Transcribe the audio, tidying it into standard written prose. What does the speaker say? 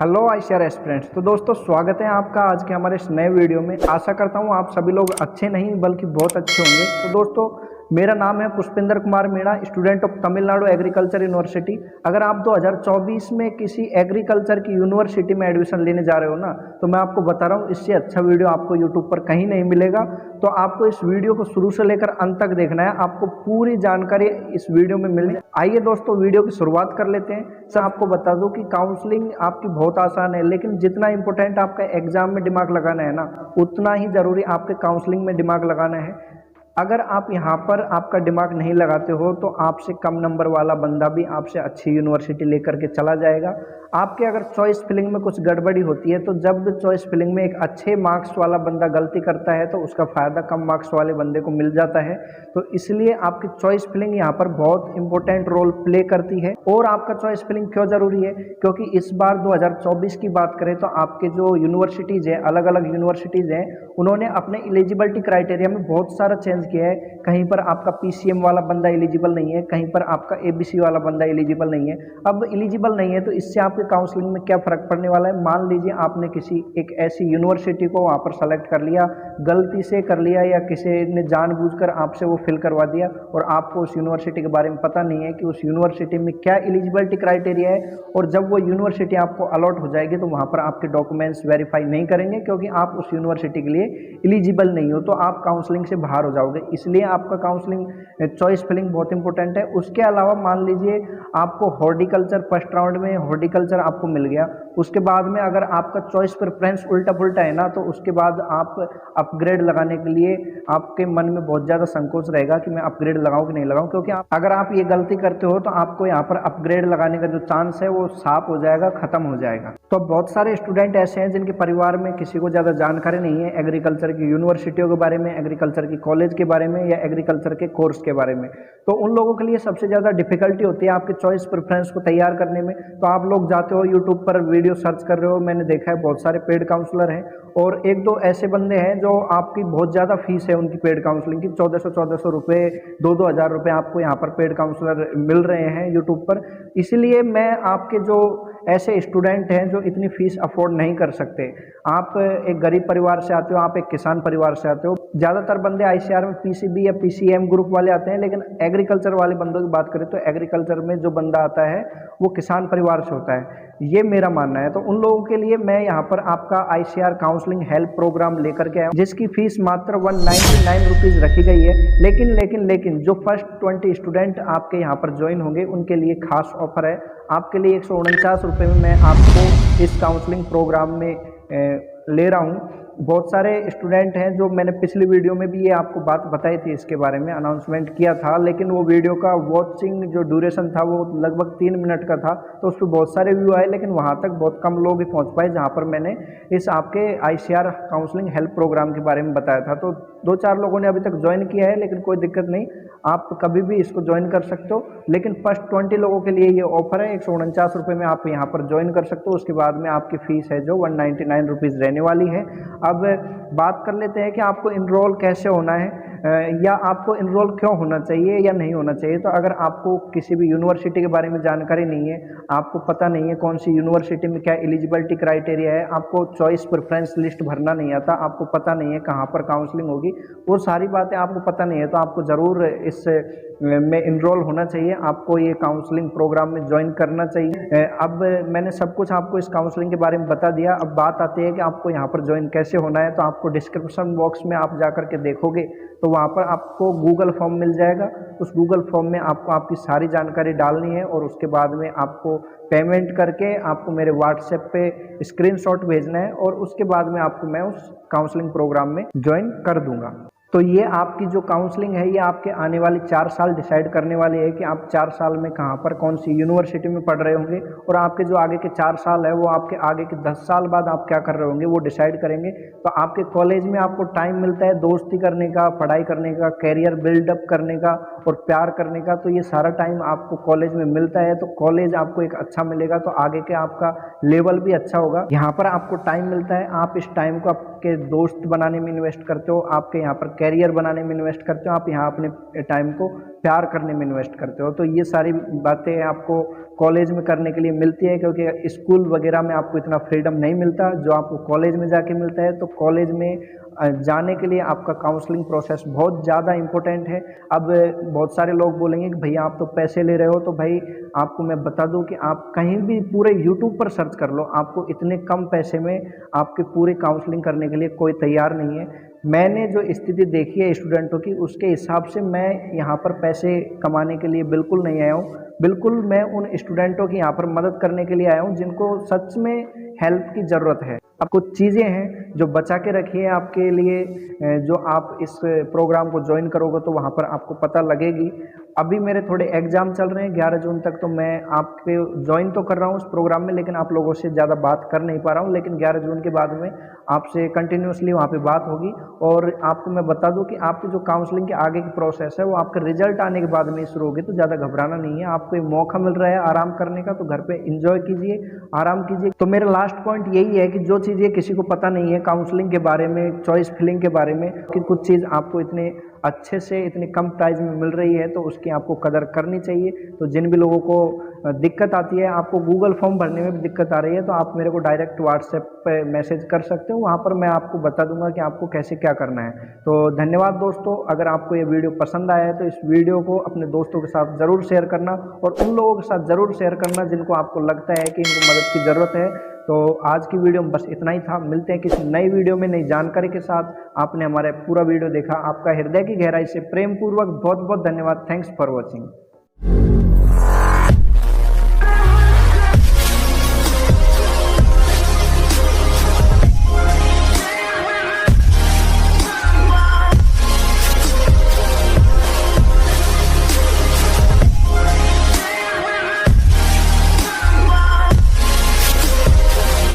Hello ICR aspirants. तो दोस्तों स्वागत है आपका आज के हमारे इस नए वीडियो में। आशा करता हूँ आप सभी लोग अच्छे नहीं बल्कि बहुत अच्छे होंगे। तो दोस्तों मेरा नाम है Pushpendra Kumar Meena, student of Tamil Nadu agriculture university. अगर आप 2024 में किसी एग्रीकल्चर की यूनिवर्सिटी में एडमिशन लेने जा रहे हो ना, तो मैं आपको बता रहा हूँ इससे अच्छा वीडियो आपको यूट्यूब पर कहीं नहीं मिलेगा। तो आपको इस वीडियो को शुरू से लेकर अंत तक देखना है, आपको पूरी जानकारी इस वीडियो में मिलनी। आइए दोस्तों वीडियो की शुरुआत कर लेते हैं। सर आपको बता दूं कि काउंसलिंग आपकी बहुत आसान है, लेकिन जितना इंपॉर्टेंट आपका एग्जाम में दिमाग लगाना है ना, उतना ही जरूरी आपके काउंसलिंग में दिमाग लगाना है। अगर आप यहाँ पर आपका दिमाग नहीं लगाते हो तो आपसे कम नंबर वाला बंदा भी आपसे अच्छी यूनिवर्सिटी लेकर के चला जाएगा। आपके अगर चॉइस फिलिंग में कुछ गड़बड़ी होती है तो जब चॉइस फिलिंग में एक अच्छे मार्क्स वाला बंदा गलती करता है तो उसका फ़ायदा कम मार्क्स वाले बंदे को मिल जाता है। तो इसलिए आपकी चॉइस फिलिंग यहाँ पर बहुत इंपॉर्टेंट रोल प्ले करती है। और आपका चॉइस फिलिंग क्यों ज़रूरी है? क्योंकि इस बार 2024 की बात करें तो आपके जो यूनिवर्सिटीज़ हैं, अलग अलग यूनिवर्सिटीज़ हैं, उन्होंने अपने एलिजिबिलिटी क्राइटेरिया में बहुत सारा चेंज किया है। कहीं पर आपका पीसीएम वाला बंदा एलिजिबल नहीं है, कहीं पर आपका एबीसी वाला बंदा एलिजिबल नहीं है। अब एलिजिबल नहीं है तो इससे आपके काउंसलिंग में क्या फ़र्क पड़ने वाला है? मान लीजिए आपने किसी एक ऐसी यूनिवर्सिटी को वहाँ पर सेलेक्ट कर लिया, गलती से कर लिया या किसी ने जानबूझकर आपसे वो फिल करवा दिया और आपको उस यूनिवर्सिटी के बारे में पता नहीं है कि उस यूनिवर्सिटी में क्या एलिजिबिलिटी क्राइटेरिया है। और जब वो यूनिवर्सिटी आपको अलॉट हो जाएगी तो वहाँ पर आपके डॉक्यूमेंट्स वेरीफाई नहीं करेंगे क्योंकि आप उस यूनिवर्सिटी के लिए एलिजिबल नहीं हो, तो आप काउंसलिंग से बाहर हो जाओगे। इसलिए आपका काउंसलिंग चॉइस फिलिंग बहुत इंपॉर्टेंट है। उसके अलावा मान लीजिए आपको हॉर्टिकल्चर फर्स्ट राउंड में हॉर्टिकल्चर आपको मिल गया, उसके बाद में अगर आपका चॉइस प्रेफरेंस उल्टा पुल्टा है ना, तो उसके बाद आप अपग्रेड लगाने के लिए आपके मन में बहुत ज़्यादा संकोच रहेगा कि मैं अपग्रेड लगाऊं कि नहीं लगाऊं। क्योंकि अगर आप ये गलती करते हो तो आपको यहाँ पर अपग्रेड लगाने का जो चांस है वो साफ हो जाएगा, खत्म हो जाएगा। तो बहुत सारे स्टूडेंट ऐसे हैं जिनके परिवार में किसी को ज़्यादा जानकारी नहीं है एग्रीकल्चर की यूनिवर्सिटियों के बारे में, एग्रीकल्चर की कॉलेज के बारे में या एग्रीकल्चर के कोर्स के बारे में। तो उन लोगों के लिए सबसे ज़्यादा डिफिकल्टी होती है आपके चॉइस प्रेफरेंस को तैयार करने में। तो आप लोग जाते हो यूट्यूब पर वीडियो सर्च कर रहे हो, मैंने देखा है बहुत सारे पेड काउंसलर हैं और एक दो ऐसे बंदे हैं जो आपकी बहुत ज़्यादा फीस है उनकी पेड काउंसलिंग की, 1400 रुपये, 2-2 हज़ार रुपये आपको यहाँ पर पेड काउंसलर मिल रहे हैं यूट्यूब पर। इसलिए मैं आपके जो ऐसे स्टूडेंट हैं जो इतनी फीस अफोर्ड नहीं कर सकते, आप एक गरीब परिवार से आते हो, आप एक किसान परिवार से आते हो। ज़्यादातर बंदे आईसीआर में पीसीबी या पीसीएम ग्रुप वाले आते हैं, लेकिन एग्रीकल्चर वाले बंदों की बात करें तो एग्रीकल्चर में जो बंदा आता है वो किसान परिवार से होता है, ये मेरा मानना है। तो उन लोगों के लिए मैं यहाँ पर आपका आईसीआर काउंसलिंग हेल्प प्रोग्राम लेकर के आया हूँ, जिसकी फीस मात्र 199 रुपीज़ रखी गई है। लेकिन जो फर्स्ट 20 स्टूडेंट आपके यहाँ पर ज्वाइन होंगे उनके लिए खास ऑफर है। आपके लिए 149 रुपये में मैं आपको इस काउंसलिंग प्रोग्राम में ले रहा हूँ। बहुत सारे स्टूडेंट हैं जो मैंने पिछली वीडियो में भी ये आपको बात बताई थी, इसके बारे में अनाउंसमेंट किया था, लेकिन वो वीडियो का वॉचिंग जो ड्यूरेशन था वो लगभग 3 मिनट का था, तो उस पर बहुत सारे व्यू आए, लेकिन वहाँ तक बहुत कम लोग ही पहुँच पाए जहाँ पर मैंने इस आपके आईसीआर काउंसलिंग हेल्प प्रोग्राम के बारे में बताया था। तो 2-4 लोगों ने अभी तक ज्वाइन किया है, लेकिन कोई दिक्कत नहीं, आप कभी भी इसको ज्वाइन कर सकते हो। लेकिन फर्स्ट 20 लोगों के लिए ये ऑफर है, 149 रुपये में आप यहाँ पर ज्वाइन कर सकते हो। उसके बाद में आपकी फ़ीस है जो 199 रुपीज़ रहने वाली है। अब बात कर लेते हैं कि आपको इनरोल कैसे होना है या आपको इनरोल क्यों होना चाहिए या नहीं होना चाहिए। तो अगर आपको किसी भी यूनिवर्सिटी के बारे में जानकारी नहीं है, आपको पता नहीं है कौन सी यूनिवर्सिटी में क्या एलिजिबिलिटी क्राइटेरिया है, आपको चॉइस प्रेफरेंस लिस्ट भरना नहीं आता, आपको पता नहीं है कहाँ पर काउंसलिंग होगी, वो सारी बातें आपको पता नहीं है, तो आपको ज़रूर इस में इनरोल होना चाहिए, आपको ये काउंसलिंग प्रोग्राम में ज्वाइन करना चाहिए। अब मैंने सब कुछ आपको इस काउंसलिंग के बारे में बता दिया। अब बात आती है कि आपको यहाँ पर ज्वाइन कैसे होना है। तो आपको डिस्क्रिप्शन बॉक्स में आप जा कर के देखोगे तो वहाँ पर आपको गूगल फॉर्म मिल जाएगा। उस गूगल फॉर्म में आपको आपकी सारी जानकारी डालनी है और उसके बाद में आपको पेमेंट करके आपको मेरे व्हाट्सएप पे स्क्रीनशॉट भेजना है और उसके बाद में आपको मैं उस काउंसलिंग प्रोग्राम में ज्वाइन कर दूंगा। तो ये आपकी जो काउंसलिंग है ये आपके आने वाले 4 साल डिसाइड करने वाली है कि आप 4 साल में कहाँ पर कौन सी यूनिवर्सिटी में पढ़ रहे होंगे, और आपके जो आगे के 4 साल है वो आपके आगे के 10 साल बाद आप क्या कर रहे होंगे वो डिसाइड करेंगे। तो आपके कॉलेज में आपको टाइम मिलता है दोस्ती करने का, पढ़ाई करने का, कैरियर बिल्डअप करने का और प्यार करने का, तो ये सारा टाइम आपको कॉलेज में मिलता है। तो कॉलेज आपको एक अच्छा मिलेगा तो आगे के आपका लेवल भी अच्छा होगा। यहाँ पर आपको टाइम मिलता है, आप इस टाइम को आपके दोस्त बनाने में इन्वेस्ट करते हो, आपके यहाँ पर कैरियर बनाने में इन्वेस्ट करते हो, आप यहाँ अपने टाइम को प्यार करने में इन्वेस्ट करते हो। तो ये सारी बातें आपको कॉलेज में करने के लिए मिलती है, क्योंकि स्कूल वगैरह में आपको इतना फ्रीडम नहीं मिलता जो आपको कॉलेज में जाके मिलता है। तो कॉलेज में जाने के लिए आपका काउंसलिंग प्रोसेस बहुत ज़्यादा इम्पोर्टेंट है। अब बहुत सारे लोग बोलेंगे कि भैया आप तो पैसे ले रहे हो, तो भाई आपको मैं बता दूं कि आप कहीं भी पूरे यूट्यूब पर सर्च कर लो, आपको इतने कम पैसे में आपके पूरी काउंसलिंग करने के लिए कोई तैयार नहीं है। मैंने जो स्थिति देखी है स्टूडेंटों की, उसके हिसाब से मैं यहाँ पर पैसे कमाने के लिए बिल्कुल नहीं आया हूँ। बिल्कुल मैं उन स्टूडेंटों की यहाँ पर मदद करने के लिए आया हूँ जिनको सच में हेल्प की ज़रूरत है। अब कुछ चीज़ें हैं जो बचा के रखी है आपके लिए, जो आप इस प्रोग्राम को ज्वाइन करोगे तो वहाँ पर आपको पता लगेगी। अभी मेरे थोड़े एग्ज़ाम चल रहे हैं 11 जून तक, तो मैं आपके ज्वाइन तो कर रहा हूँ उस प्रोग्राम में, लेकिन आप लोगों से ज़्यादा बात कर नहीं पा रहा हूँ। लेकिन 11 जून के बाद में आपसे कंटिन्यूसली वहाँ पे बात होगी। और आपको मैं बता दूँ कि आपकी जो काउंसलिंग के आगे की प्रोसेस है वो आपका रिजल्ट आने के बाद में शुरू होगी, तो ज़्यादा घबराना नहीं है। आपको एक मौका मिल रहा है आराम करने का, तो घर पे एंजॉय कीजिए, आराम कीजिए। तो मेरा लास्ट पॉइंट यही है कि जो चीज़ें किसी को पता नहीं है काउंसलिंग के बारे में, चॉइस फिलिंग के बारे में, कि कुछ चीज़ आपको इतने अच्छे से इतने कम प्राइस में मिल रही है, तो उसकी आपको कदर करनी चाहिए। तो जिन भी लोगों को दिक्कत आती है, आपको गूगल फॉर्म भरने में भी दिक्कत आ रही है, तो आप मेरे को डायरेक्ट व्हाट्सएप पे मैसेज कर सकते हो, वहाँ पर मैं आपको बता दूंगा कि आपको कैसे क्या करना है। तो धन्यवाद दोस्तों। अगर आपको ये वीडियो पसंद आया है तो इस वीडियो को अपने दोस्तों के साथ ज़रूर शेयर करना, और उन लोगों के साथ ज़रूर शेयर करना जिनको आपको लगता है कि इनको मदद की ज़रूरत है। तो आज की वीडियो में बस इतना ही था। मिलते हैं किसी नई वीडियो में नई जानकारी के साथ। आपने हमारे पूरा वीडियो देखा, आपका हृदय की गहराई से प्रेम पूर्वक बहुत बहुत धन्यवाद। Thanks for watching.